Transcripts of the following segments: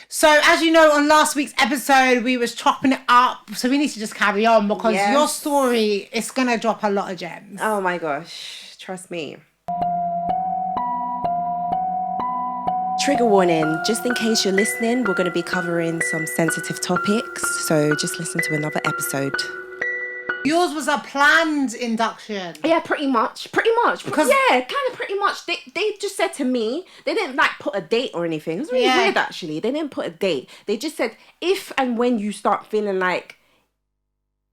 So, as you know, on last week's episode, we was chopping it up. So we need to just carry on because your story is going to drop a lot of gems. Oh my gosh. Trust me. Trigger warning, just in case you're listening, we're going to be covering some sensitive topics. So just listen to another episode. Yours was a planned induction. Yeah, pretty much. Because kind of pretty much. They just said to me, they didn't like put a date or anything. It was really weird actually. They didn't put a date. They just said if and when you start feeling like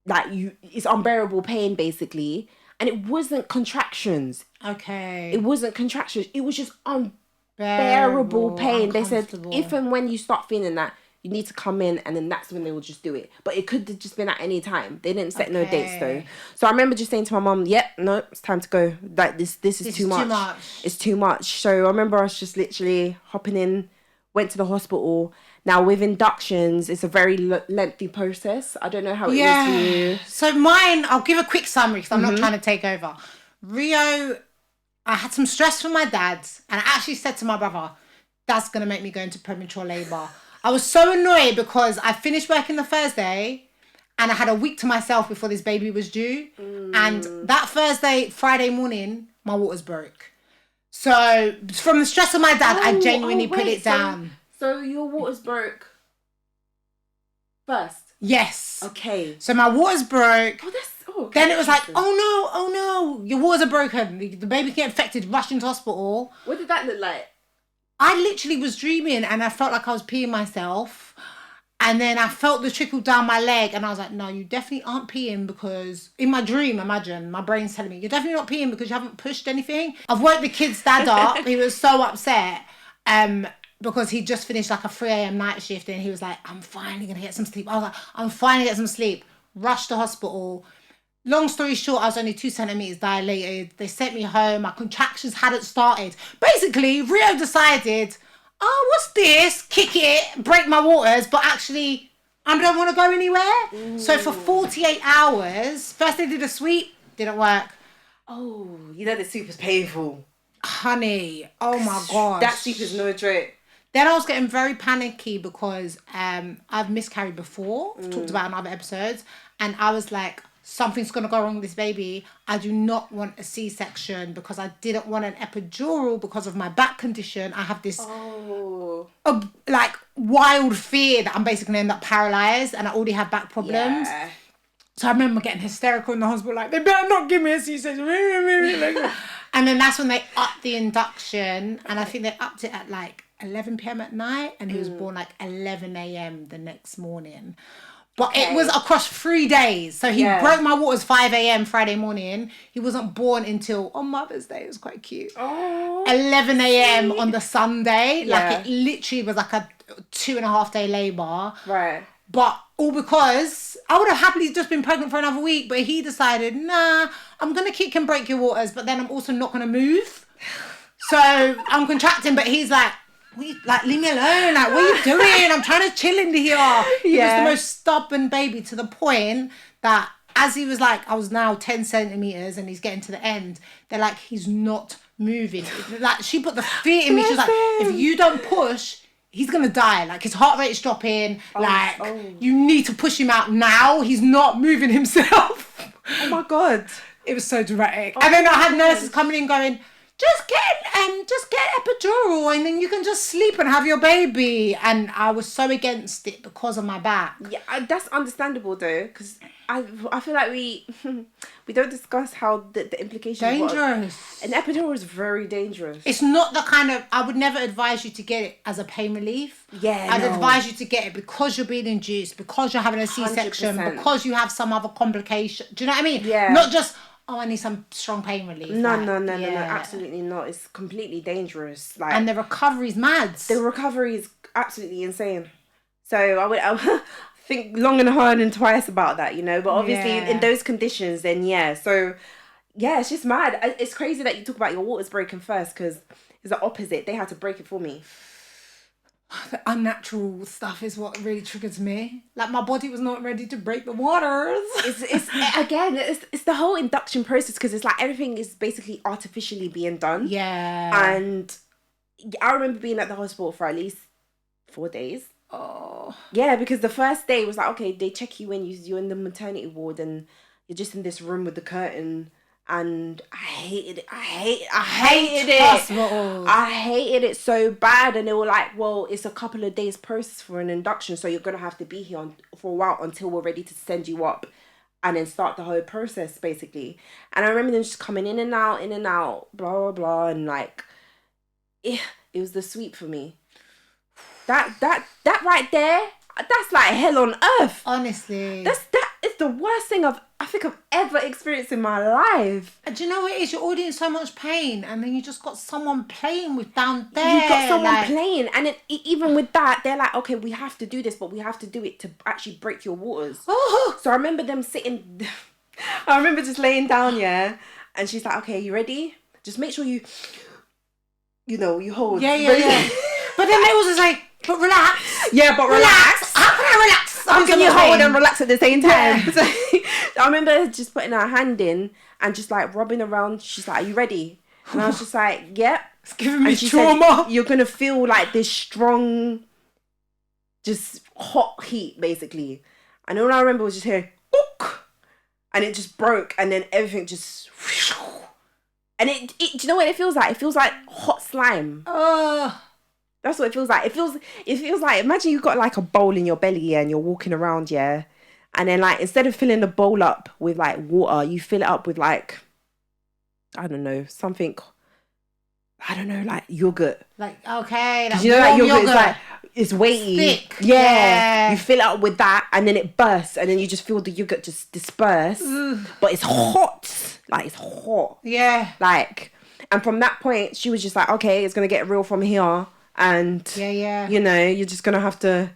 it's unbearable pain basically. And it wasn't contractions. Okay. It wasn't contractions. It was just unbearable pain. They said if and when you start feeling that, you need to come in, and then that's when they will just do it. But it could have just been at any time. They didn't set no dates though. So I remember just saying to my mum, "Yep, no, it's time to go. Like this is too much. It's too much." So I remember us just literally hopping in, went to the hospital. Now with inductions, it's a very lengthy process. I don't know how it is for you. So mine, I'll give a quick summary because I'm not trying to take over. Rio, I had some stress from my dad, and I actually said to my brother, "That's gonna make me go into premature labour." I was so annoyed because I finished working the Thursday and I had a week to myself before this baby was due. And that Friday morning, my waters broke. So from the stress of my dad, I genuinely put it down. So your waters broke first? Yes. Okay. So my waters broke. Okay. Then it was like, oh no, your waters are broken. The baby get infected, rushed into hospital. What did that look like? I literally was dreaming and I felt like I was peeing myself. And then I felt the trickle down my leg and I was like, no, you definitely aren't peeing because in my dream, imagine, my brain's telling me, you're definitely not peeing because you haven't pushed anything. I've woke the kid's dad up. He was so upset because he just finished like a 3 a.m. night shift and he was like, I'm finally going to get some sleep. I was like, I'm finally get some sleep. Rushed to hospital. Long story short, I was only 2 centimeters dilated. They sent me home. My contractions hadn't started. Basically, Rio decided, what's this? Kick it, break my waters, but actually, I don't want to go anywhere. So for 48 hours, first they did a sweep, didn't work. Oh, you know the soup is painful. Honey, oh my gosh. That soup is no joke. Then I was getting very panicky because I've miscarried before. I've talked about in other episodes. And I was like, something's going to go wrong with this baby. I do not want a C-section because I didn't want an epidural because of my back condition. I have this wild fear that I'm basically going to end up paralysed and I already have back problems. Yeah. So I remember getting hysterical in the hospital, like, they better not give me a C-section. And then that's when they upped the induction. And I think they upped it at like 11 p.m. at night. And he was born like 11 a.m. the next morning. But it was across 3 days. So he broke my waters 5 a.m. Friday morning. He wasn't born until on Mother's Day. It was quite cute. Oh, 11 a.m. on the Sunday. Yeah. Like it literally was like a 2.5 day labour. Right. But all because I would have happily just been pregnant for another week. But he decided, nah, I'm going to kick and break your waters. But then I'm also not going to move. So I'm contracting. But he's like, leave me alone. Like, what are you doing? I'm trying to chill in here. He was the most stubborn baby to the point that as he was like, I was now 10 centimeters and he's getting to the end. They're like, he's not moving. Like, she put the fear in me. She was like, if you don't push, he's going to die. Like, his heart rate is dropping. You need to push him out now. He's not moving himself. Oh my God. It was so dramatic. And then I had nurses coming in going, just get epidural and then you can just sleep and have your baby. And I was so against it because of my back. Yeah, that's understandable though, because I feel like we don't discuss how the implications. Dangerous. An epidural is very dangerous. It's not the kind of, I would never advise you to get it as a pain relief. Yeah, I'd advise you to get it because you're being induced, because you're having a C-section, 100%. Because you have some other complication. Do you know what I mean? Yeah. Not just, I need some strong pain relief. No, absolutely not. It's completely dangerous. Like, and the recovery's mad. The recovery is absolutely insane. So I would think long and hard and twice about that, you know. But obviously in those conditions, then so it's just mad. It's crazy that you talk about your waters breaking first because it's the opposite. They had to break it for me. The unnatural stuff is what really triggers me. Like, my body was not ready to break the waters. It's the whole induction process because it's like everything is basically artificially being done. Yeah. And I remember being at the hospital for at least 4 days. Oh. Yeah, because the first day was like, okay, they check you in, you're in the maternity ward and you're just in this room with the curtain. And I hated it. I hated it. Hospitals. I hated it so bad. And they were like, well, it's a couple of days process for an induction. So you're going to have to be here for a while until we're ready to send you up. And then start the whole process, basically. And I remember them just coming in and out, blah, blah, blah. And like, it was the sweep for me. That right there, that's like hell on earth. Honestly. That is the worst thing I think I've ever experienced in my life. And do you know what it is? You're already in so much pain, and then you just got someone playing with down there. You've got someone playing, and even with that, they're like, okay, we have to do this, but we have to do it to actually break your waters. Oh. So I remember them sitting, I remember just laying down, yeah, and she's like, okay, you ready? Just make sure you hold. Yeah. But then they was just like, but relax. Yeah, but relax. How can I relax? How can you hold and relax at the same time? Yeah. So, I remember just putting her hand in and just like rubbing around. She's like, are you ready? And I was just like, yep. It's giving me and she trauma. Said, you're going to feel like this strong, just hot heat, basically. And all I remember was just hearing, book, and it just broke. And then everything just... And do you know what it feels like? It feels like hot slime. That's what it feels like. It feels like, imagine you've got like a bowl in your belly, yeah, and you're walking around, yeah. And then like, instead of filling the bowl up with like water, you fill it up with like, I don't know, something, I don't know, like yogurt. Like, okay. Like, you know, like yogurt is like, it's weighty. Thick. Yeah. You fill it up with that and then it bursts and then you just feel the yogurt just disperse. But it's hot. Like, it's hot. Yeah. Like, and from that point, she was just like, okay, it's going to get real from here. And, you know, you're just going to have to...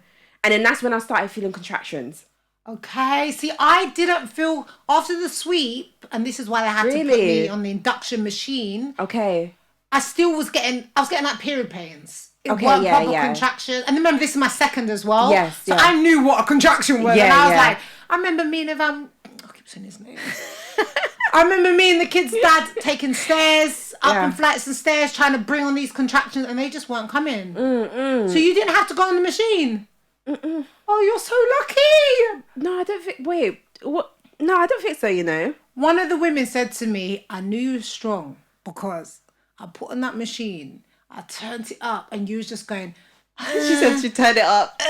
And then that's when I started feeling contractions. Okay. See, I didn't feel... After the sweep, and this is why they had to put me on the induction machine. Okay. I still was getting... I was getting like period pains. It okay, weren't proper contractions. And remember, this is my second as well. Yes, so I knew what a contraction was. And I was like... I remember me and... I keep saying his name. I remember me and the kid's dad taking stairs, up and flights and stairs, trying to bring on these contractions, and they just weren't coming. So you didn't have to go on the machine. Oh, you're so lucky. No, I don't think... Wait, what? No, I don't think so, you know. One of the women said to me, I knew you were strong because I put on that machine, I turned it up, and you was just going... She said she turned it up.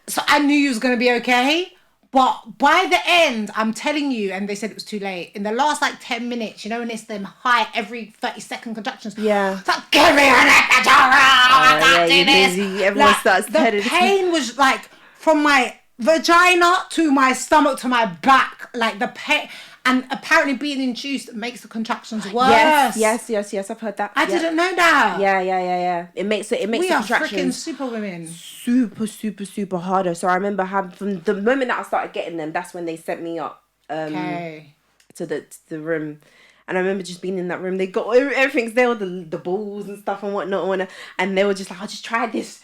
So I knew you was going to be okay. But by the end, I'm telling you, and they said it was too late, in the last like 10 minutes, you know, when it's them high every 30-second contractions. Yeah. It's like, give me an epidural! I can't do this. Everyone starts the pain was like from my vagina to my stomach to my back. Like the pain. And apparently being induced makes the contractions worse. Yes. I've heard that. I didn't know that. Yeah. It makes the contractions. We are freaking super women. Super harder. So I remember from the moment that I started getting them, that's when they sent me up to the room. And I remember just being in that room. They got everything's there, the balls and stuff and whatnot. And they were just like, I'll just try this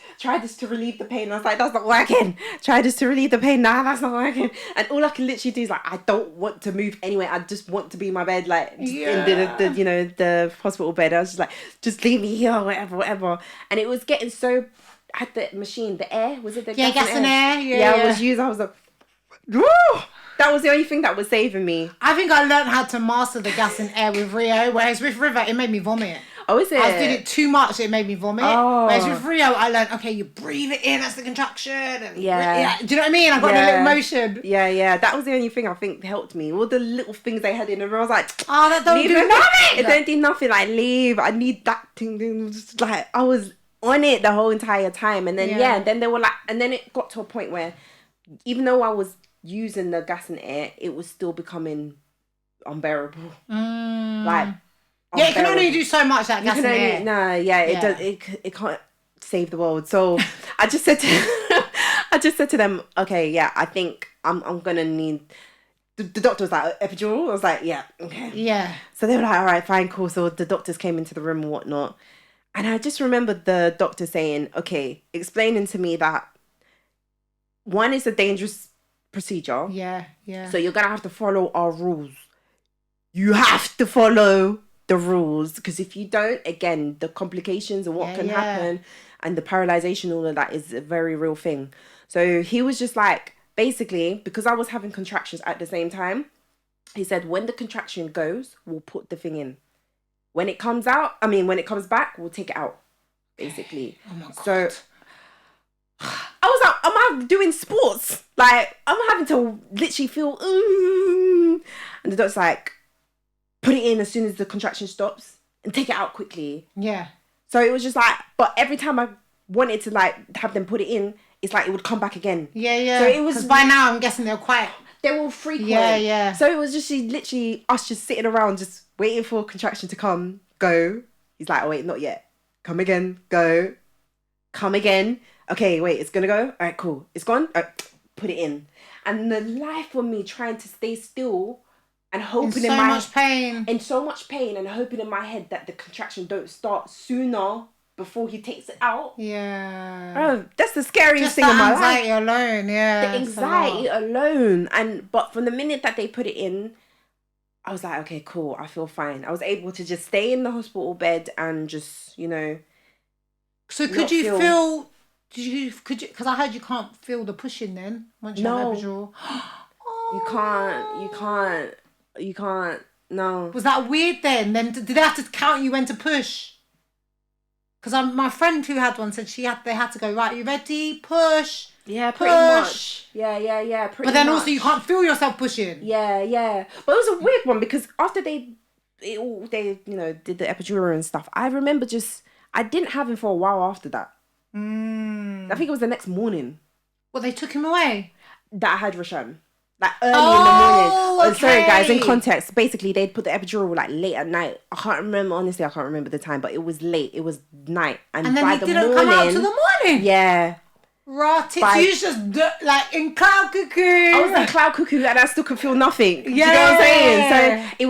to relieve the pain. And I was like, that's not working. Try this to relieve the pain. Nah, that's not working. And all I can literally do is like, I don't want to move anyway. I just want to be in my bed, like in the hospital bed. I was just like, just leave me here, whatever. And it was getting so. I had the machine, the air. Was it the gas and air? Yeah, I was using. I was like, woo! That was the only thing that was saving me. I think I learned how to master the gas and air with Rio, whereas with River, it made me vomit. Oh, is it? I did it too much, it made me vomit. Oh. Whereas with Rio, I learned, okay, you breathe it in, that's the contraction. And do you know what I mean? I got a little motion. Yeah. That was the only thing I think helped me. All the little things they had in the room, I was like, oh, that don't do nothing. It don't do nothing. Like, leave. I need that thing. Just like, I was on it the whole entire time. And then, then they were like, and then it got to a point where even though I was using the gas and air, it was still becoming unbearable. Like, it can only do so much, that gas and air. No, it does. It can't save the world. So I just said to them, okay, I think I'm gonna need. The doctor was like, epidural. I was like, yeah, okay, yeah. So they were like, all right, fine, cool. So the doctors came into the room and whatnot, and I just remembered the doctor saying, okay, explaining to me that one is a dangerous procedure. Yeah. So you're gonna have to follow our rules. You have to follow the rules, because if you don't, again, the complications and what can happen. and the paralyzation, all of that is a very real thing. So he was just like, basically, because I was having contractions at the same time, he said, when the contraction goes, we'll put the thing in. When it comes back, we'll take it out, basically. Oh my God. So I was like, am I doing sports? Like, I'm having to literally feel, and the doctor's like, put it in as soon as the contraction stops and take it out quickly. Yeah. So it was just like, but every time I wanted to like have them put it in, it's like it would come back again. Yeah. So it was, because by now I'm guessing they're quite... They're all frequent. Yeah. So it was just literally us just sitting around, just waiting for contraction to come, go. He's like, oh wait, not yet. Come again, go. Come again. Okay, wait, it's gonna go. All right, cool. It's gone. All right, put it in. And the life of me trying to stay still and hoping in so much pain and hoping in my head that the contraction don't start sooner before he takes it out. Yeah. Oh, that's the scariest thing in my life. The anxiety alone, yeah. The anxiety alone. But from the minute that they put it in, I was like, okay, cool, I feel fine. I was able to just stay in the hospital bed and just, you know. So could you feel, because I heard you can't feel the pushing then, once you have epidural. You can't, no. Was that weird then? Then did they have to count you when to push? Because my friend who had one said they had to go, right, you ready? Push. Yeah, pretty much. Yeah, pretty much. But then also you can't feel yourself pushing. Yeah. But it was a weird one because after they did the epidural and stuff, I remember I didn't have him for a while after that. I think it was the next morning. Well, they took him away? That I had Roshan. Like early in the morning. Okay. Sorry guys, in context, basically they'd put the epidural like late at night. I can't remember the time, but it was late. It was night. And then by they the didn't morning, come out till the morning? Yeah. Right, you just like in cloud cuckoo. I was in cloud cuckoo and I still could feel nothing. Yeah. Do you know what I'm saying?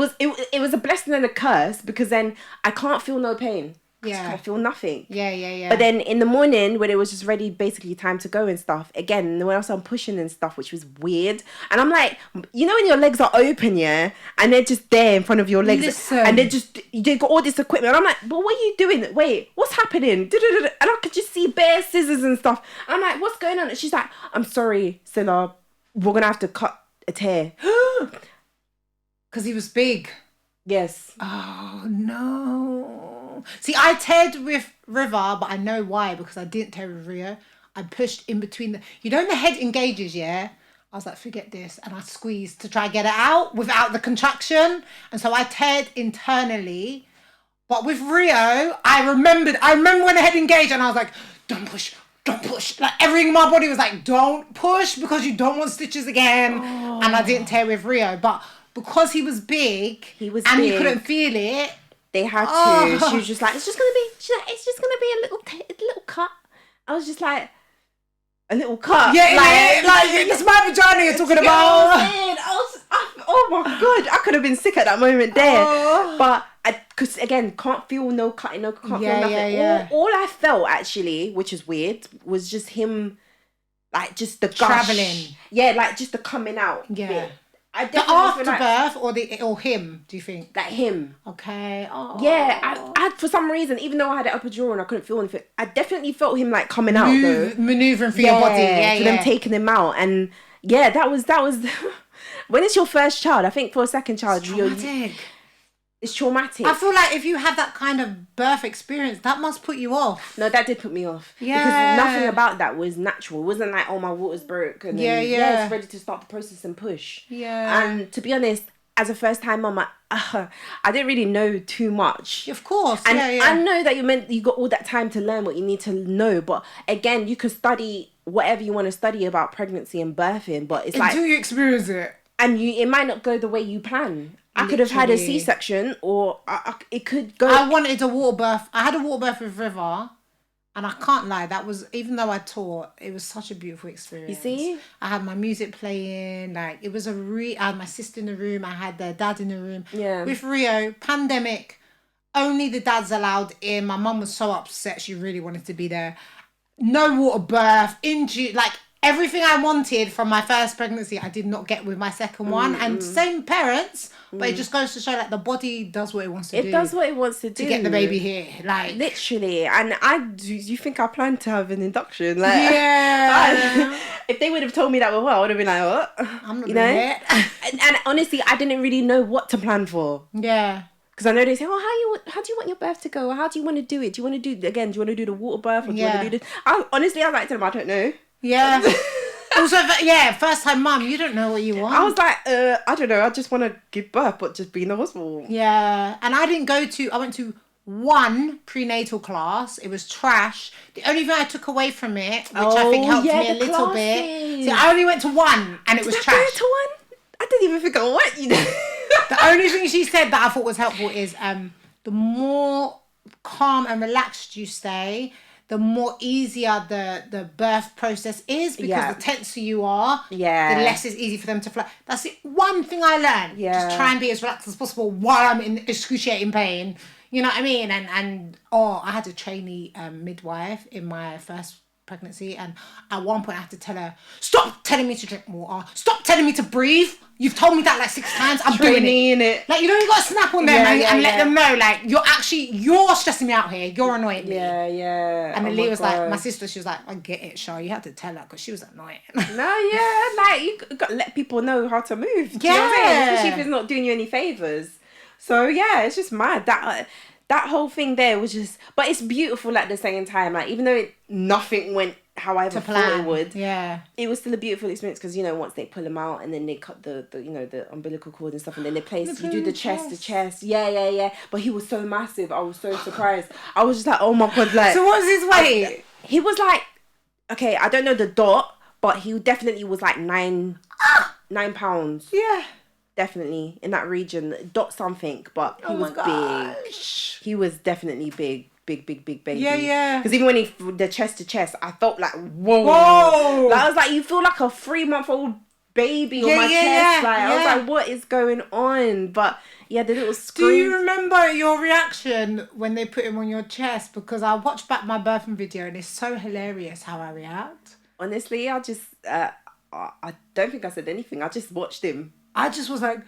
So it was a blessing and a curse because then I can't feel no pain. Yeah. I feel nothing. Yeah. But then in the morning when it was just ready, basically time to go and stuff, again, when else I'm pushing and stuff, which was weird. And I'm like, you know when your legs are open, yeah? And they're just there in front of your legs. Listen. And they got all this equipment. And I'm like, but what are you doing? Wait, what's happening? And I could just see bare scissors and stuff. And I'm like, what's going on? And she's like, I'm sorry, Cilla, we're going to have to cut a tear. Because he was big. Yes. Oh, no. See, I teared with River, but I know why, because I didn't tear with Rio. I pushed in between the head engages, yeah? I was like, forget this. And I squeezed to try and get it out without the contraction. And so I teared internally. But with Rio, I remember when the head engaged and I was like, don't push. Like everything in my body was like, don't push because you don't want stitches again. Oh. And I didn't tear with Rio. But because he was big you couldn't feel it, they had to. She was just like, it's just gonna be a little cut. I was just like, a little cut. Yeah, like it's my vagina you're talking about. Oh my God, I could have been sick at that moment there. But because again, can't feel no cutting, can't feel nothing. Yeah. All I felt actually, which is weird, was just him, like just the gush. Traveling. Yeah, like just the coming out. Yeah. Bit. The afterbirth or him, do you think? Like him. Okay. Oh. Yeah, I for some reason, even though I had it epidural and I couldn't feel anything, I definitely felt him like coming out though. Maneuvering through your body. Yeah, for them taking him out. And yeah, that was when it's your first child, I think for a second child, it's traumatic. It's traumatic. I feel like if you have that kind of birth experience, that must put you off. No, that did put me off. Yeah. Because nothing about that was natural. It wasn't like, oh, my water's broke. And then, it's ready to start the process and push. Yeah. And to be honest, as a first-time mum, I didn't really know too much. Of course, and I know that you got all that time to learn what you need to know. But again, you could study whatever you want to study about pregnancy and birthing. But it's until you experience it. And it might not go the way you plan. I could have had a C-section or it could go... I wanted a water birth. I had a water birth with River and I can't lie. That was, even though I taught, it was such a beautiful experience. You see? I had my music playing. Like, it was I had my sister in the room. I had their dad in the room. Yeah. With Rio, pandemic, only the dads allowed in. My mum was so upset. She really wanted to be there. No water birth. everything I wanted from my first pregnancy, I did not get with my second one. And same parents, but it just goes to show that the body does what it wants to do. It does what it wants to do. To get the baby here. Like, literally. And you think I planned to have an induction? Like, yeah. If they would have told me that before, I would have been like, what? I'm not doing it. and honestly, I didn't really know what to plan for. Yeah. Because I know they say, oh, how do you want your birth to go? Or how do you want to do it? Do you want to do, again, do you want to do the water birth? Or do you want to do this? Honestly, I was like to them, I don't know. Yeah. Also, first time mum, you don't know what you want. I was like, I don't know. I just want to give birth, but just be in the hospital. Yeah. And I went to one prenatal class. It was trash. The only thing I took away from it, which I think helped me a little bit. See, I only went to one and it was trash. Go to one? I didn't even think I went, you know. The only thing she said that I thought was helpful is the more calm and relaxed you stay, the more easier the birth process is, because the tenser you are, the less it's easy for them to fly. That's the one thing I learned. Yeah. Just try and be as relaxed as possible while I'm in excruciating pain. You know what I mean? And I had a trainee midwife in my first pregnancy, and at one point I had to tell her, stop telling me to drink water, stop telling me to breathe. You've told me that like 6 times. I'm doing it. Like, you know, you got to snap on them and let them know, like, you're stressing me out here. You're annoying me. Yeah. And then Lee was like, my sister, she was like, I get it, Shahlaa. You had to tell her because she was annoying. Like, you got to let people know how to move. Do you know what I'm saying? Especially if it's not doing you any favours. So, yeah, it's just mad. That whole thing there was just... But it's beautiful at the same time. Like, even though nothing went how I ever thought it would. Yeah. It was still a beautiful experience because, you know, once they pull them out and then they cut the umbilical cord and stuff, and then they place... You do the chest. Yeah. But he was so massive. I was so surprised. I was just like, oh my God, like... So what was his weight? He was like... Okay, I don't know the dot, but he definitely was like 9 pounds. Yeah. Definitely in that region, dot something, but he was big. He was definitely big baby. Yeah. Because even when the chest to chest, I felt like whoa. Like, I was like, you feel like a 3-month-old baby on my chest. Like I was like, what is going on? But yeah, the little scream. Do you remember your reaction when they put him on your chest? Because I watched back my birthing video and it's so hilarious how I react. Honestly, I just I don't think I said anything. I just watched him. I just was like, like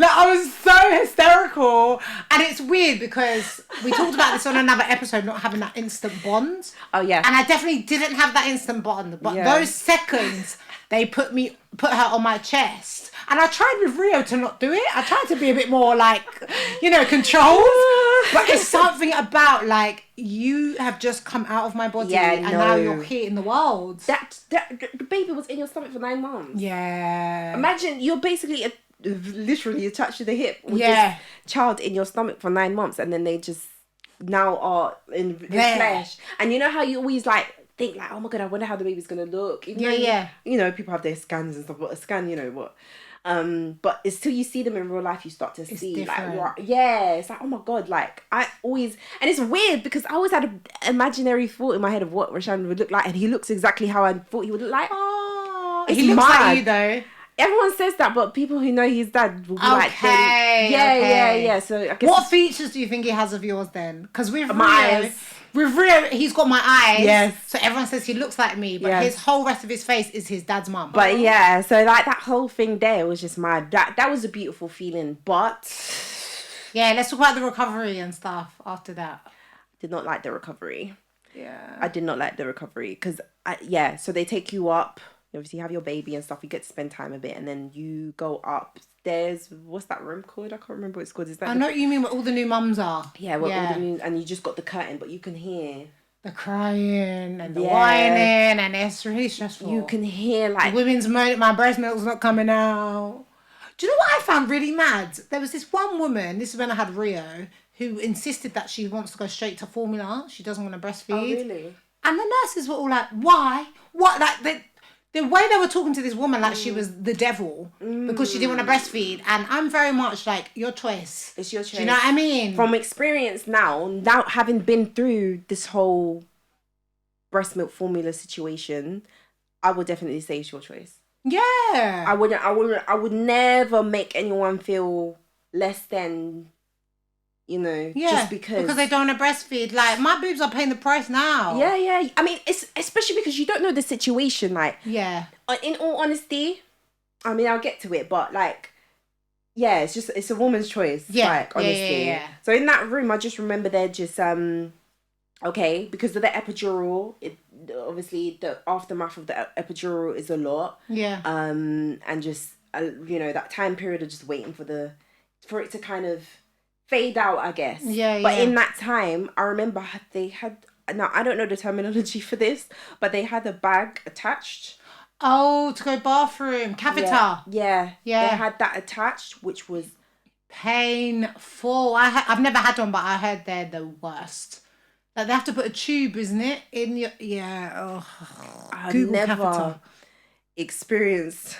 I was so hysterical. And it's weird because we talked about this on another episode, not having that instant bond. Oh yeah. And I definitely didn't have that instant bond, but those seconds they put her on my chest. And I tried with Rio to not do it. I tried to be a bit more like, you know, controlled. But it's something about like, you have just come out of my body now you're here in the world. That the baby was in your stomach for 9 months. Yeah. Imagine you're basically literally attached to the hip with this child in your stomach for 9 months, and then they just now are in flesh. And you know how you always like think like, oh my God, I wonder how the baby's gonna look. Even though, you know, people have their scans and stuff, but a scan, you know what. But it's till you see them in real life, you start to see different. Like, it's like, oh my God, like I always, and it's weird because I always had an imaginary thought in my head of what Rashan would look like, and he looks exactly how I thought he would look like. Oh, he looks like you though. Everyone says that, but people who know his dad will be like, yeah. So I guess what features do you think he has of yours then? Because with Rio, he's got my eyes. Yes. So everyone says he looks like me, but his whole rest of his face is his dad's mum. But so like that whole thing there was just mad. That was a beautiful feeling. But yeah, let's talk about the recovery and stuff after that. Did not like the recovery. Yeah. I did not like the recovery because so they take you up. You obviously have your baby and stuff. You get to spend time a bit, and then you go upstairs. What's that room called? I can't remember what it's called. Is that? I know what you mean. Where all the new mums are. Yeah, all the new, and you just got the curtain, but you can hear the crying and the whining, and it's really stressful. You can hear like the women's moaning, my breast milk's not coming out. Do you know what I found really mad? There was this one woman. This is when I had Rio, who insisted that she wants to go straight to formula. She doesn't want to breastfeed. Oh really? And the nurses were all like, "Why? What?" Like the way they were talking to this woman like she was the devil because she didn't want to breastfeed. And I'm very much like, your choice. It's your choice. Do you know what I mean? From experience now having been through this whole breast milk formula situation, I would definitely say it's your choice. Yeah. I would never make anyone feel less than you know, Yeah, just because they don't want to breastfeed. Like, my boobs are paying the price now. Yeah. I mean, it's especially because you don't know the situation. Like, yeah. In all honesty, I mean, I'll get to it, but like, yeah, it's a woman's choice. Yeah. Like, honestly. Yeah. So in that room, I just remember they're just okay, because of the epidural. Obviously the aftermath of the epidural is a lot. Yeah. And just you know, that time period of just waiting for it to kind of fade out, I guess. Yeah. But in that time, I remember they had, now I don't know the terminology for this, but they had a bag attached. Oh, to go bathroom, catheter. Yeah. They had that attached, which was painful. I've never had one, but I heard they're the worst. Like, they have to put a tube, isn't it, in your I've Google never catheter. experienced,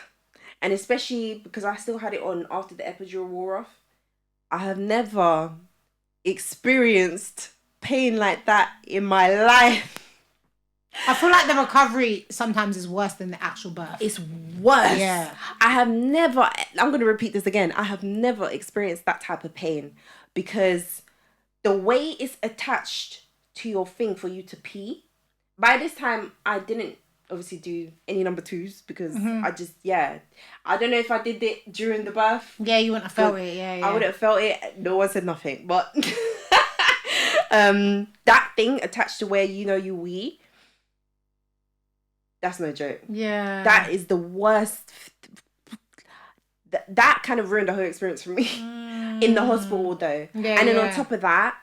and especially because I still had it on after the epidural wore off. I have never experienced pain like that in my life. I feel like the recovery sometimes is worse than the actual birth. It's worse. Yeah. I'm going to repeat this again. I have never experienced that type of pain, because the way it's attached to your thing for you to pee. By this time, I didn't obviously do any number 2s because I just, I don't know if I did it during the birth. Yeah, you wouldn't have felt it. Yeah. I wouldn't have felt it. No one said nothing. But that thing attached to where, you know, you wee, that's no joke. Yeah. That is the worst. That kind of ruined the whole experience for me in the hospital, though. Yeah, and then on top of that,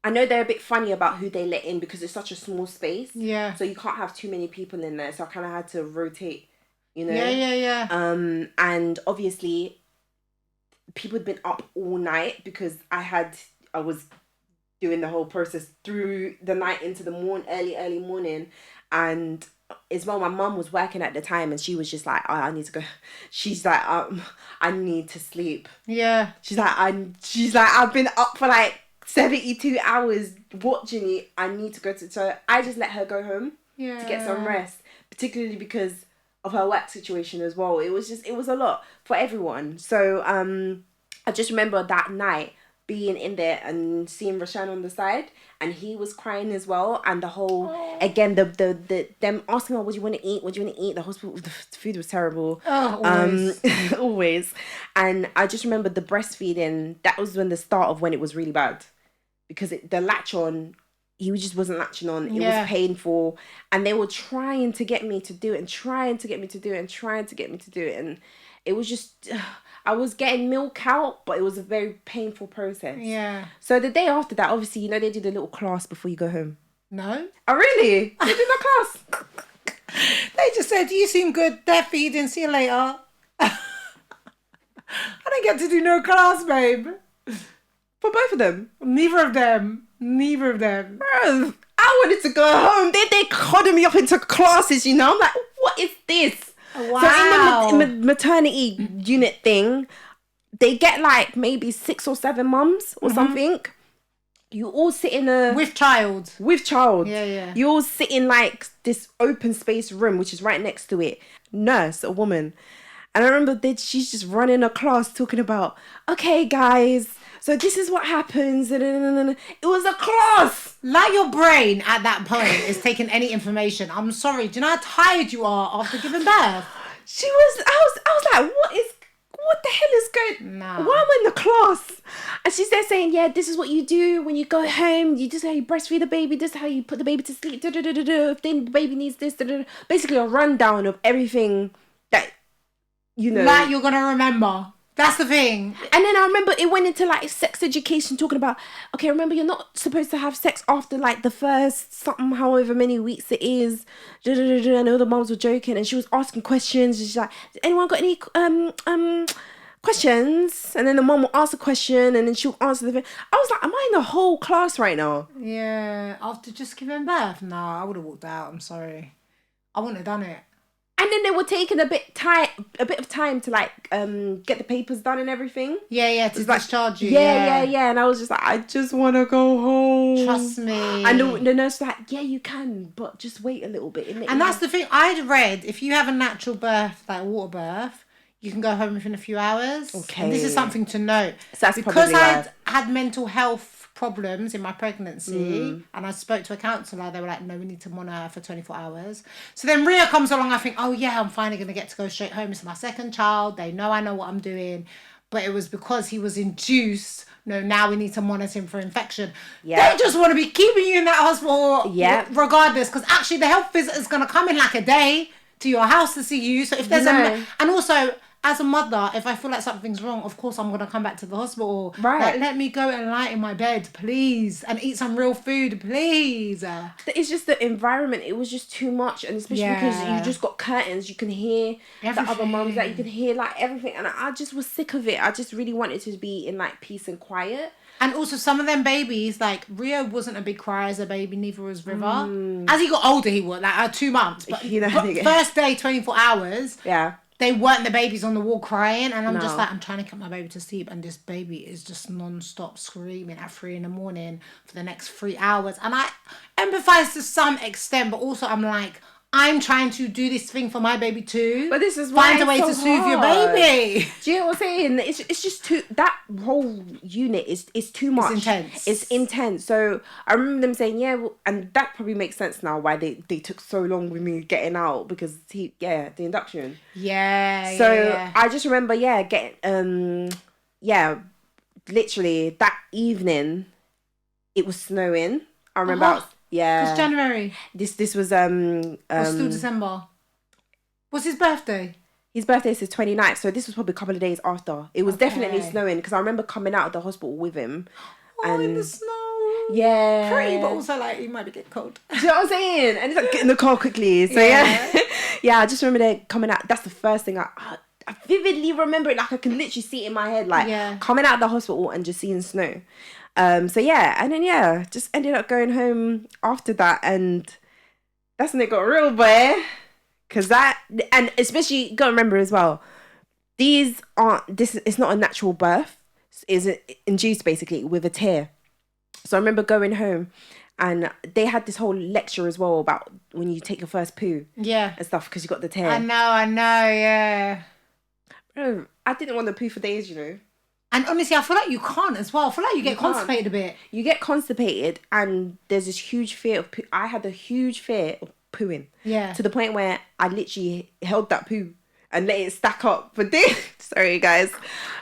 I know they're a bit funny about who they let in because it's such a small space. Yeah. So you can't have too many people in there. So I kind of had to rotate, you know. Yeah. And obviously, people had been up all night because I was doing the whole process through the night into the early morning. And as well, my mum was working at the time and she was just like, oh, I need to go. She's like, I need to sleep. Yeah. She's like, I've been up for like 72 hours watching you. I need to go so I just let her go home to get some rest, particularly because of her work situation as well. It was a lot for everyone. So I just remember that night being in there and seeing Rashan on the side, and he was crying as well. And the whole again the them asking, what do you want to eat? The hospital, the food was terrible. Always. Always. And I just remember the breastfeeding. That was when the start of when it was really bad, because the latch on, he just wasn't latching on. It was painful, and they were trying to get me to do it and trying to get me to do it, and it was just. I was getting milk out, but it was a very painful process. Yeah. So the day after that, obviously, you know, they did a little class before you go home. No. Oh, really? They did a class? They just said, you seem good. They're feeding. See you later. I didn't get to do no class, babe. For both of them? Neither of them. Bro, I wanted to go home. They coded me up into classes, you know? I'm like, what is this? Wow. So in the maternity unit thing, they get like maybe 6 or 7 mums or something. You all sit in with child. Yeah. You all sit in like this open space room, which is right next to it. Nurse, a woman. And I remember she's just running a class talking about, okay, guys, so this is what happens. It was a class. Like, your brain at that point is taking any information. I'm sorry. Do you know how tired you are after giving birth? I was like, what the hell is going? Nah. Why am I in the class? And she's there saying, yeah, this is what you do when you go home. This is how you breastfeed the baby. This is how you put the baby to sleep. If then the baby needs this. Basically a rundown of everything that, you know. Like, you're going to remember. That's the thing. And then I remember it went into like sex education, talking about, okay, remember you're not supposed to have sex after like the first something, however many weeks it is. And all the moms were joking, and she was asking questions. She's like, anyone got any questions? And then the mom will ask a question, and then she'll answer the thing. I was like, am I in the whole class right now? Yeah, after just giving birth? No, I would have walked out. I'm sorry. I wouldn't have done it. And then they were taking a bit of time to like get the papers done and everything. Yeah, to discharge you. Yeah. And I was just like, I just want to go home. Trust me. And the nurse was like, yeah, you can, but just wait a little bit. And that's the thing. I'd read, if you have a natural birth, like water birth, you can go home within a few hours. Okay. And this is something to note. So that's because probably I had mental health problems in my pregnancy and I spoke to a counsellor, they were like, no, we need to monitor her for 24 hours. So then Raie comes along, I think, oh yeah, I'm finally going to get to go straight home. It's my second child. They know I know what I'm doing. But it was because he was induced. No, now we need to monitor him for infection. Yeah. They just want to be keeping you in that hospital regardless. Because actually the health visitor's going to come in like a day to your house to see you. So if there's and also, as a mother, if I feel like something's wrong, of course I'm going to come back to the hospital. Right. Like, let me go and lie in my bed, please. And eat some real food, please. It's just the environment. It was just too much. And especially because you just got curtains. You can hear the other mums. Like, you can hear, like, everything. And I just was sick of it. I just really wanted to be in, like, peace and quiet. And also some of them babies, like, Raie wasn't a big crier as a baby, neither was River. As he got older, he was, like, 2 months. But, but first day, 24 hours. Yeah. They weren't the babies on the wall crying, and I'm just like, I'm trying to get my baby to sleep, and this baby is just non-stop screaming at 3 a.m. for the next 3 hours. And I empathize to some extent, but also I'm like, I'm trying to do this thing for my baby too. But this is why find a way to soothe your baby. Do you know what I'm saying? It's just too, that whole unit is too much. It's intense. It's intense. So I remember them saying, yeah, well, and that probably makes sense now why they took so long with me getting out, because the induction. Yeah. So I just remember, getting literally that evening, it was snowing. I remember. It's January. This was was still December. What's his birthday? His birthday is his 29th, so this was probably a couple of days after. It was definitely snowing, because I remember coming out of the hospital with him. Oh, in the snow. Yeah. Pretty, but also like he might be getting cold. Do you know what I'm saying? And he's like, get in the car quickly. So yeah, I just remember they coming out. That's the first thing I vividly remember it. Like I can literally see it in my head, like coming out of the hospital and just seeing snow. So yeah, and then just ended up going home after that, and that's when it got real, boy. Cause and especially you gotta remember as well, it's not a natural birth, is induced basically with a tear. So I remember going home, and they had this whole lecture as well about when you take your first poo, and stuff, because you got the tear. I know, yeah. Bro, I didn't want to poo for days, you know. And honestly, I feel like you can't as well. I feel like you get constipated a bit. You get constipated, and there's this huge fear of poo. I had a huge fear of pooing. Yeah. To the point where I literally held that poo and let it stack up for days. Sorry, guys.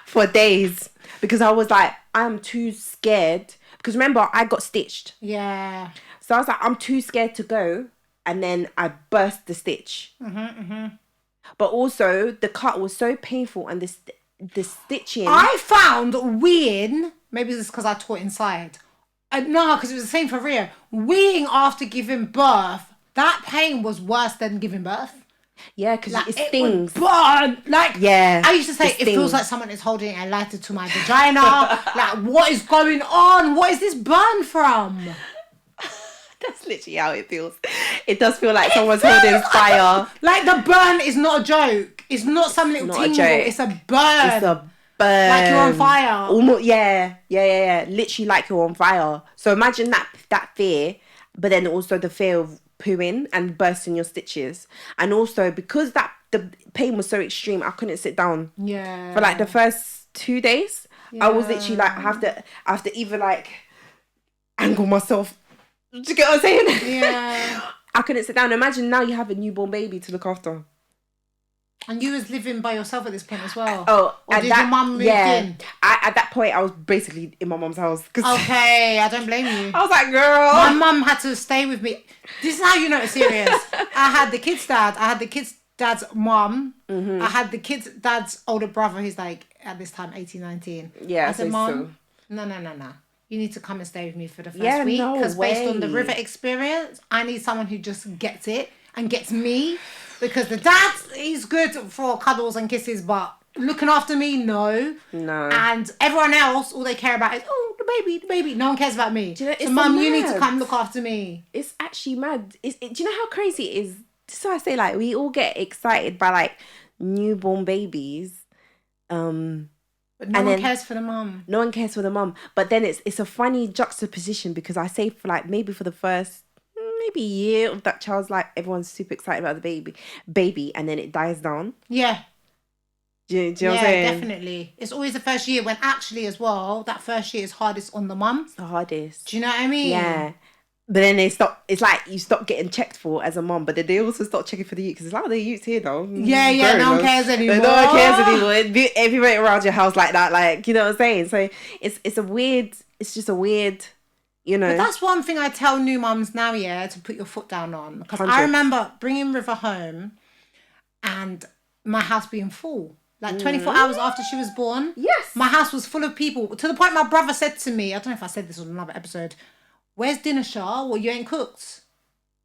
For days. Because I was like, I'm too scared. Because remember, I got stitched. Yeah. So I was like, I'm too scared to go. And then I burst the stitch. But also, the cut was so painful, and the stitching. I found weeing, maybe it's because I taught inside. No, because it was the same for Raie. Weeing after giving birth, that pain was worse than giving birth. Yeah, because it stings. Burn. Like, I used to say, it stings. feels like someone is holding a lighter to my vagina. Like, what is going on? What is this burn from? That's literally how it feels. It does feel like someone's holding fire. Like, the burn is not a joke. It's not some little tingle. It's a burn. It's a burn. Like you're on fire. Almost, yeah. Literally like you're on fire. So imagine that fear, but then also the fear of pooing and bursting your stitches. And also, because the pain was so extreme, I couldn't sit down. Yeah. For like the first 2 days, I was literally like, I have to either like angle myself. Do you get what I'm saying? Yeah. I couldn't sit down. Imagine now you have a newborn baby to look after. And you was living by yourself at this point as well? Oh, or did your mum move in? At that point, I was basically in my mum's house. Okay, I don't blame you. I was like, girl. My mum had to stay with me. This is how you know it's serious. I had the kid's dad. I had the kid's dad's mum. I had the kid's dad's older brother, who's like, at this time, 18, 19. Yeah, I said, so Mum, no. You need to come and stay with me for the first week. Because based on the River experience, I need someone who just gets it and gets me. Because the dad, he's good for cuddles and kisses, but looking after me, no. And everyone else, all they care about is, oh, the baby. No one cares about me. Do you know, so, Mum, you need to come look after me. It's actually mad. Do you know how crazy it is? So I say, like, we all get excited by, like, newborn babies. But no one cares for the mum. No one cares for the mum. But then it's a funny juxtaposition, because I say for like maybe for the first year of that child's life, everyone's super excited about the baby, and then it dies down. Yeah. Do Do you know what I'm saying? Definitely. It's always the first year when actually as well, that first year is hardest on the mum. It's the hardest. Do you know what I mean? Yeah. But then they stop. It's like you stop getting checked for as a mom, but then they also stop checking for the youth because it's like, the youth's here though. Yeah. No one cares anymore. No one cares anymore. Everybody around your house like that, like, you know what I'm saying. So it's a weird. It's just a weird, you know. But that's one thing I tell new mums now, to put your foot down on, because 100. I remember bringing River home, and my house being full. Like 24 hours after she was born. Yes. My house was full of people. To the point my brother said to me, I don't know if I said this on another episode, "Where's dinner, Shah? Well, you ain't cooked."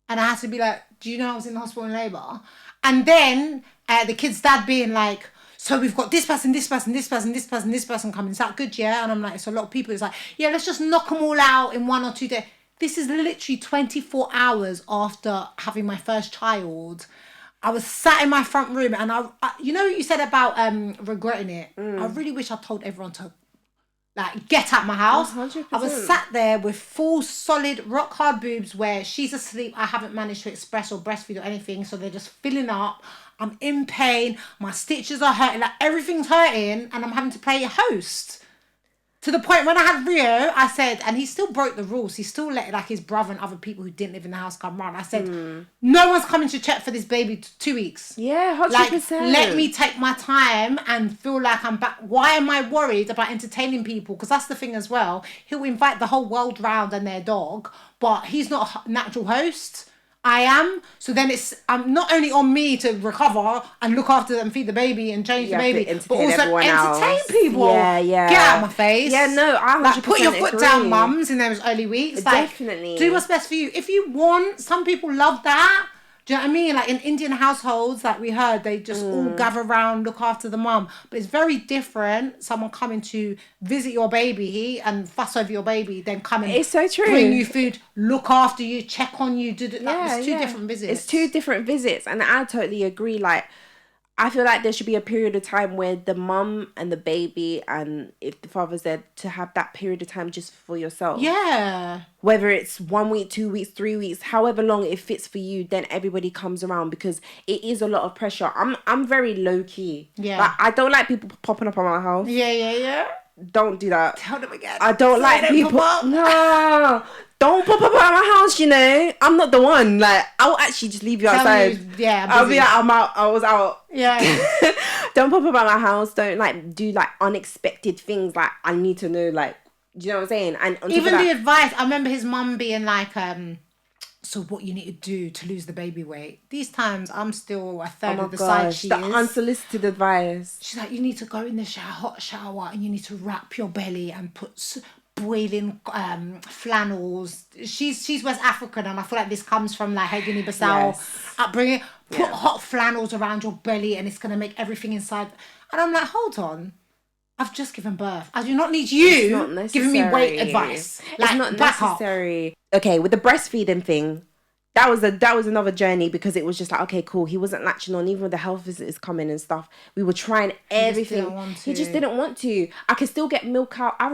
And I had to be like, "Do you know I was in the hospital in labour?" And then the kid's dad being like, "So we've got this person, this person, this person, this person, this person coming. Is that good, yeah?" And I'm like, it's a lot of people. It's like, yeah, let's just knock them all out in 1 or 2 days. This is literally 24 hours after having my first child. I was sat in my front room, and I you know what you said about regretting it? I really wish I told everyone to like get out my house. 100%. I was sat there with full solid rock hard boobs where she's asleep. I haven't managed to express or breastfeed or anything, so they're just filling up. I'm in pain. My stitches are hurting. Like everything's hurting, and I'm having to play host. To the point when I had Rio, I said, and he still broke the rules. He still let like his brother and other people who didn't live in the house come round. I said, no one's coming to check for this baby 2 weeks. Yeah, 100%. Like, let me take my time and feel like I'm back. Why am I worried about entertaining people? Because that's the thing as well. He'll invite the whole world round and their dog, but he's not a natural host. I am. So then it's not only on me to recover and look after them, feed the baby and change the baby, but also entertain people. Yeah. Get out of my face. Yeah, no, I 100% like, put your foot agree. down, mums, in those early weeks. Like, Definitely. do what's best for you. If you want, some people love that. Do you know what I mean? Like in Indian households, like we heard, they just all gather around, look after the mum. But it's very different. Someone coming to visit your baby and fuss over your baby, then come and it's so true. Bring you food, look after you, check on you. It's two different visits. It's 2 different visits, and I totally agree. Like, I feel like there should be a period of time where the mum and the baby, and if the father's there, to have that period of time just for yourself. Yeah. Whether it's 1 week, 2 weeks, 3 weeks, however long it fits for you, then everybody comes around, because it is a lot of pressure. I'm very low key. Yeah. Like, I don't like people popping up on my house. Yeah. Don't do that. Tell them again. I don't like people. No. Don't pop up at my house, you know. I'm not the one. Like, I'll actually just leave you outside. I'll be like, I'm out. I was out. Yeah. Don't pop up at my house. Don't like do like unexpected things. Like, I need to know, like, do you know what I'm saying? And even the advice, I remember his mum being like, so what you need to do to lose the baby weight. These times I'm still a third of the size she is. The unsolicited advice. She's like, you need to go in the hot shower and you need to wrap your belly and put boiling flannels. She's West African, and I feel like this comes from like her Guinea-Bissau upbringing. Put hot flannels around your belly and it's going to make everything inside. And I'm like, hold on. I've just given birth. I do not need you giving me weight advice. Like, it's not necessary. Okay, with the breastfeeding thing, that was another journey, because it was just like, okay, cool. He wasn't latching on, even with the health visitors coming and stuff. We were trying everything. He just didn't want to. I could still get milk out. I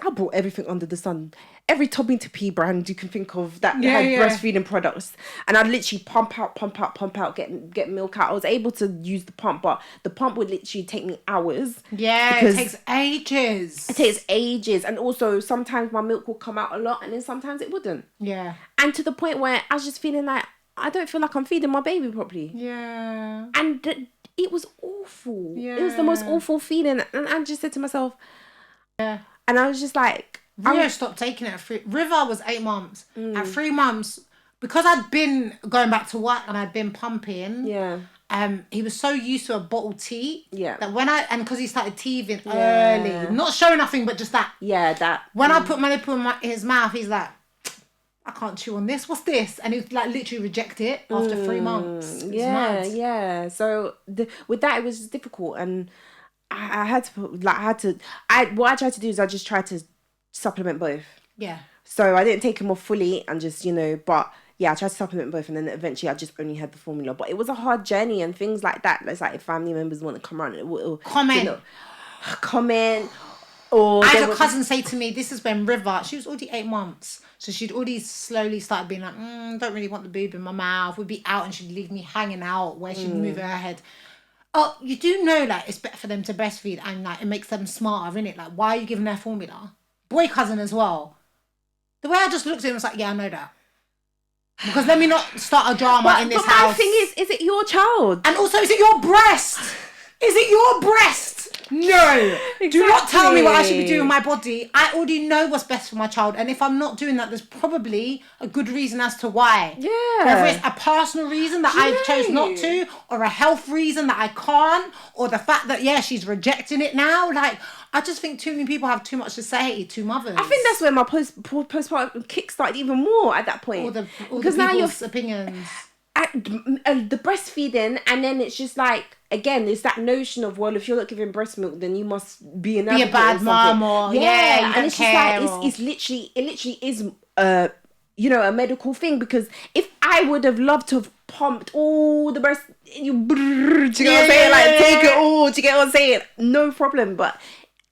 brought everything under the sun. Every Tommy to Pee brand you can think of that had breastfeeding products. And I'd literally pump out, get milk out. I was able to use the pump, but the pump would literally take me hours. Yeah, it takes ages. It takes ages. And also, sometimes my milk will come out a lot, and then sometimes it wouldn't. Yeah. And to the point where I was just feeling like, I don't feel like I'm feeding my baby properly. Yeah. And it was awful. Yeah. It was the most awful feeling. And I just said to myself, and I was just like, Rio stopped taking it at 3. River was 8 months. At 3 months, because I'd been going back to work and I'd been pumping. Yeah. He was so used to a bottled tea. Yeah. That because he started teething early, not showing nothing, but just that. Yeah, that. When I put my nipple in his mouth, he's like, I can't chew on this. What's this? And he would like literally reject it after 3 months. Yeah. So with that, it was just difficult, and I what I tried to do is I just tried to supplement both. Yeah. So I didn't take him off fully, and just, but yeah, I tried to supplement both, and then eventually I just only had the formula. But it was a hard journey and things like that. It's like if family members want to come around, it will comment. Or I had a cousin say to me, this is when River, she was already 8 months. So she'd already slowly started being like, don't really want the boob in my mouth. We'd be out and she'd leave me hanging out where she'd move her head. Oh, you do know like it's better for them to breastfeed and like it makes them smarter, innit? Like, why are you giving their formula? Boy cousin as well. The way I just looked at him was like, yeah, I know that. Because let me not start a drama in this house. But my thing is it your child? And also, is it your breast? Is it your breast? No. Exactly. Do not tell me what I should be doing with my body. I already know what's best for my child. And if I'm not doing that, there's probably a good reason as to why. Yeah. Whether it's a personal reason that I chose not to, or a health reason that I can't, or the fact that, yeah, she's rejecting it now. Like, I just think too many people have too much to say to mothers. I think that's where my postpartum kick started even more at that point. All the now your opinions. The breastfeeding, and then it's just like, again, it's that notion of, well, if you're not giving breast milk, then you must be a bad mom, or yeah, and it's just like it literally is a medical thing, because if I would have loved to have pumped all the breast, do you get what I'm saying? Like, take it all, do you get what I'm saying? No problem, but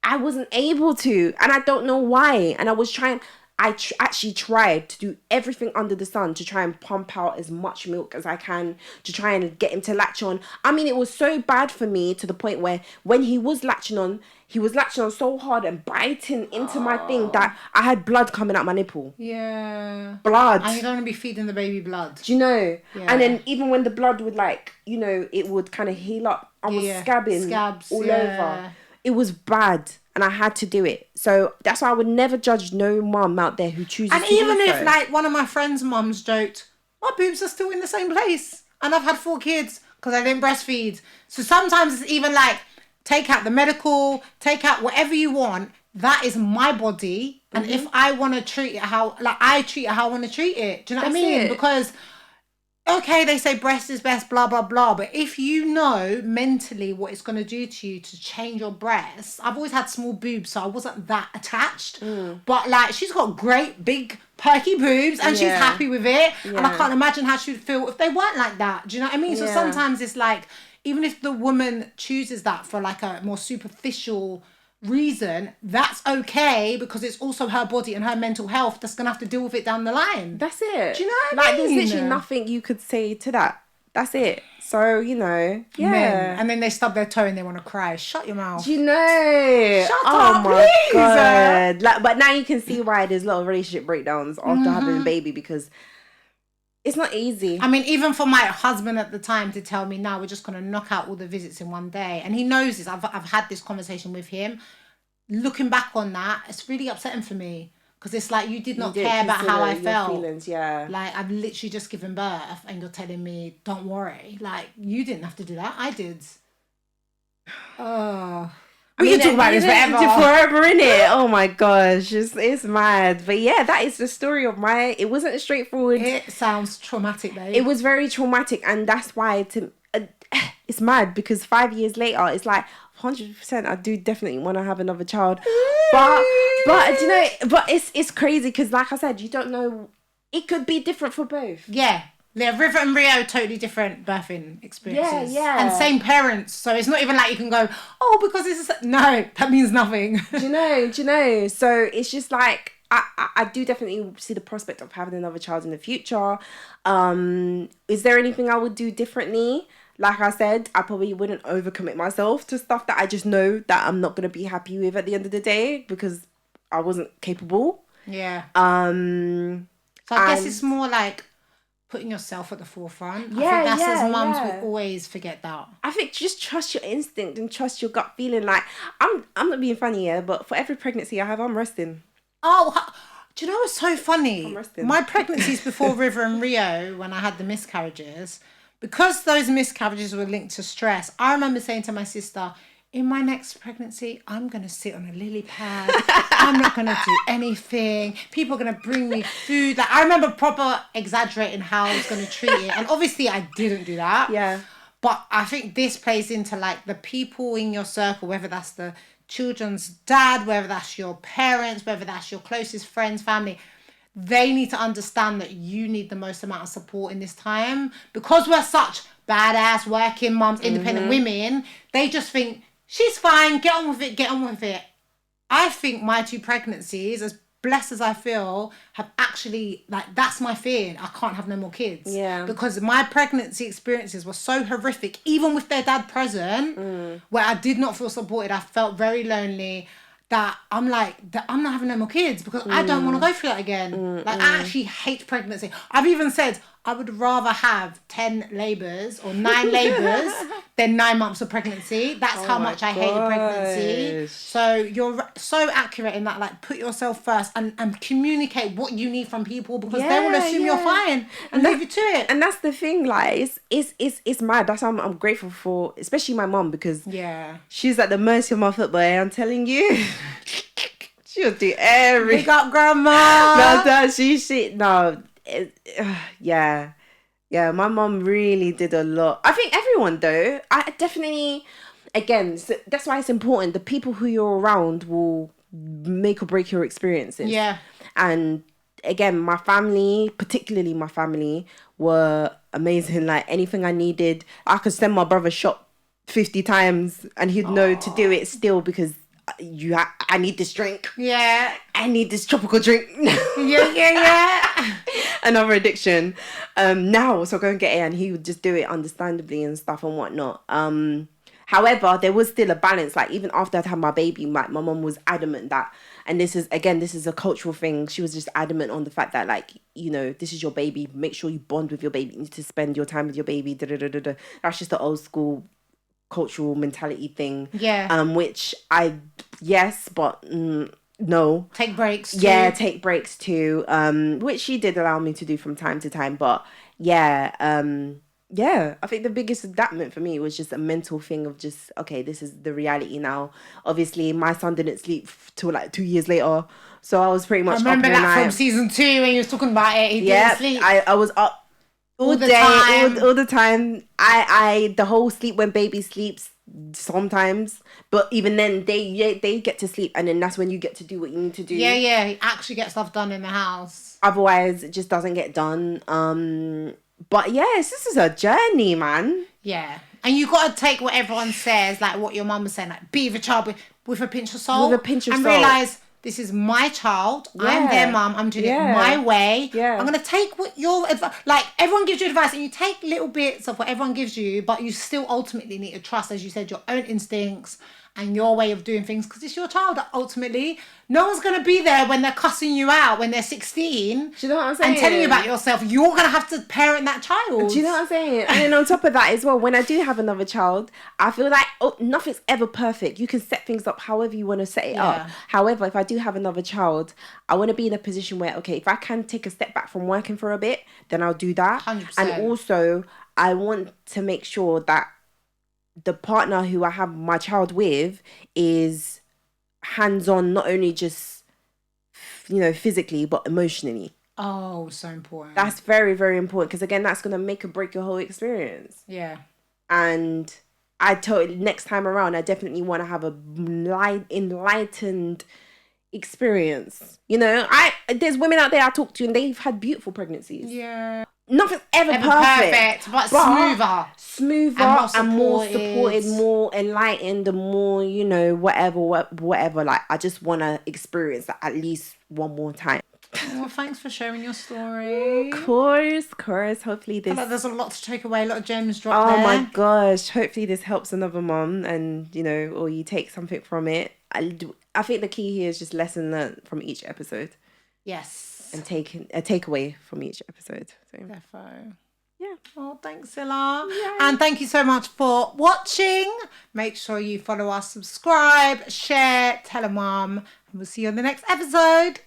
I wasn't able to, and I don't know why. And I was trying. Actually tried to do everything under the sun to try and pump out as much milk as I can to try and get him to latch on. I mean, it was so bad for me to the point where when he was latching on so hard and biting into my thing that I had blood coming out my nipple. Yeah. Blood. And you don't want to be feeding the baby blood. Do you know? Yeah. And then even when the blood would it would kind of heal up. I was scabbing scabs all over. It was bad. And I had to do it. So that's why I would never judge no mum out there who chooses to do so. And even if, like, one of my friends' mums joked, my boobs are still in the same place. And I've had 4 kids because I didn't breastfeed. So sometimes it's even like, take out the medical, take out whatever you want. That is my body. And if I want to treat it how I want to treat it. Do you know what I mean? Because... okay, they say breast is best, blah, blah, blah. But if you know mentally what it's going to do to you to change your breasts... I've always had small boobs, so I wasn't that attached. But, like, she's got great, big, perky boobs, and she's happy with it. And I can't imagine how she would feel if they weren't like that. Do you know what I mean? So sometimes it's like, even if the woman chooses that for, like, a more superficial reason, that's okay, because it's also her body and her mental health that's gonna have to deal with it down the line. That's it. Do you know what I mean? There's literally nothing you could say to that. That's it. So, Men. And then they stub their toe and they want to cry. Shut your mouth. Do you know? Shut up, my please. God. But now you can see why there's a lot of relationship breakdowns after having a baby, because it's not easy. I mean, even for my husband at the time to tell me, now we're just going to knock out all the visits in one day. And he knows this. I've had this conversation with him. Looking back on that, it's really upsetting for me. Because it's like, you did not care about how I felt. Feelings, yeah. Like, I've literally just given birth and you're telling me, don't worry. Like, you didn't have to do that. I did. Oh... We can talk about this forever, innit? Oh my gosh, it's mad. But yeah, that is the story of it wasn't straightforward. It sounds traumatic, though. It was very traumatic, and that's why it's mad, because 5 years later, it's like 100% I do definitely want to have another child. But you know, but it's crazy, because like I said, you don't know. It could be different for both. Yeah. Yeah, River and Rio, totally different birthing experiences. Yeah. And same parents. So it's not even like you can go, oh, because this is... No, that means nothing. Do you know? So it's just like, I do definitely see the prospect of having another child in the future. Is there anything I would do differently? Like I said, I probably wouldn't overcommit myself to stuff that I just know that I'm not going to be happy with at the end of the day, because I wasn't capable. Yeah. So I guess it's more like... putting yourself at the forefront. I think that's as mums, we always forget that. I think just trust your instinct and trust your gut feeling. Like, I'm not being funny here, but for every pregnancy I have, I'm resting. Oh, do you know what's so funny? I'm resting. My pregnancies before River and Rio, when I had the miscarriages, because those miscarriages were linked to stress, I remember saying to my sister, in my next pregnancy, I'm going to sit on a lily pad. I'm not going to do anything. People are going to bring me food. Like, I remember proper exaggerating how I was going to treat it. And obviously I didn't do that. Yeah. But I think this plays into, like, the people in your circle, whether that's the children's dad, whether that's your parents, whether that's your closest friends, family. They need to understand that you need the most amount of support in this time. Because we're such badass working mums, independent women, they just think... she's fine, get on with it. I think my 2 pregnancies, as blessed as I feel, have actually, like, that's my fear. I can't have no more kids. Yeah. Because my pregnancy experiences were so horrific, even with their dad present, where I did not feel supported. I felt very lonely. That I'm like, that I'm not having no more kids because I don't want to go through that again. Like, I actually hate pregnancy. I've even said I would rather have 10 labours or 9 labours than 9 months of pregnancy. That's how much I hated pregnancy. So you're so accurate in that. Like, put yourself first and communicate what you need from people, because they will assume you're fine and leave you to it. And that's the thing, like, it's mad. That's why I'm grateful for, especially my mom, because she's at the mercy of my foot, boy. I'm telling you. She'll do everything. Big up, grandma. Yeah, my mom really did a lot. I think everyone, though, I definitely, again, so that's why it's important. The people who you're around will make or break your experiences. Yeah. And again, my family, particularly my family, were amazing. Like, anything I needed, I could send my brother shop 50 times and he'd know to do it still, because I need this drink. Yeah. I need this tropical drink. Yeah. Another addiction. Now, so go and get it, and he would just do it understandably and stuff and whatnot. However, there was still a balance. Like, even after I'd had my baby, my mom was adamant that, and this is a cultural thing. She was just adamant on the fact that, like, you know, this is your baby. Make sure you bond with your baby. You need to spend your time with your baby. That's just the old school cultural mentality thing. Yeah. Which but no. Take breaks too. Yeah, take breaks too. Which she did allow me to do from time to time. But I think the biggest adaptment for me was just a mental thing of just, okay, this is the reality now. Obviously, my son didn't sleep till like 2 years later. So I was pretty much up all night. I remember that from season 2 when you was talking about it. He didn't sleep. I was up all day, all the time. I the whole sleep when baby sleeps sometimes, but even then they get to sleep, and then that's when you get to do what you need to do. You actually get stuff done in the house. Otherwise, it just doesn't get done. But yes, this is a journey, man. Yeah, and you got to take what everyone says, like what your mum was saying, like be with a child with a pinch of salt, and realise this is my child. Yeah. I'm their mum. I'm doing it my way. Yeah. I'm going to take what your advice... Like, everyone gives you advice and you take little bits of what everyone gives you, but you still ultimately need to trust, as you said, your own instincts and your way of doing things, because it's your child ultimately. No one's going to be there when they're cussing you out when they're 16. Do you know what I'm saying? And telling you about yourself. You're going to have to parent that child. Do you know what I'm saying? And then on top of that as well, when I do have another child, I feel like nothing's ever perfect. You can set things up however you want to set it up. However, if I do have another child, I want to be in a position where, okay, if I can take a step back from working for a bit, then I'll do that. 100%. And also, I want to make sure that the partner who I have my child with is hands-on, not only just, you know, physically, but emotionally. Oh, so important. That's very, very important, because again, that's going to make or break your whole experience. Yeah. And next time around, I definitely want to have a enlightened experience. You know, there's women out there I talk to and they've had beautiful pregnancies. Yeah. Nothing's ever perfect, but smoother and more supported, more enlightened, and more, you know, whatever. Like, I just want to experience that at least one more time. Well, thanks for sharing your story. Of course. Hopefully this... I feel like there's a lot to take away, a lot of gems dropped there. Oh my gosh. Hopefully this helps another mum, and, you know, or you take something from it. I think the key here is just lesson learned from each episode. Yes. And taking a takeaway from each episode. So. Defo. Yeah. Oh, thanks, Cilla. Yay. And thank you so much for watching. Make sure you follow us, subscribe, share, tell a mum, and we'll see you on the next episode.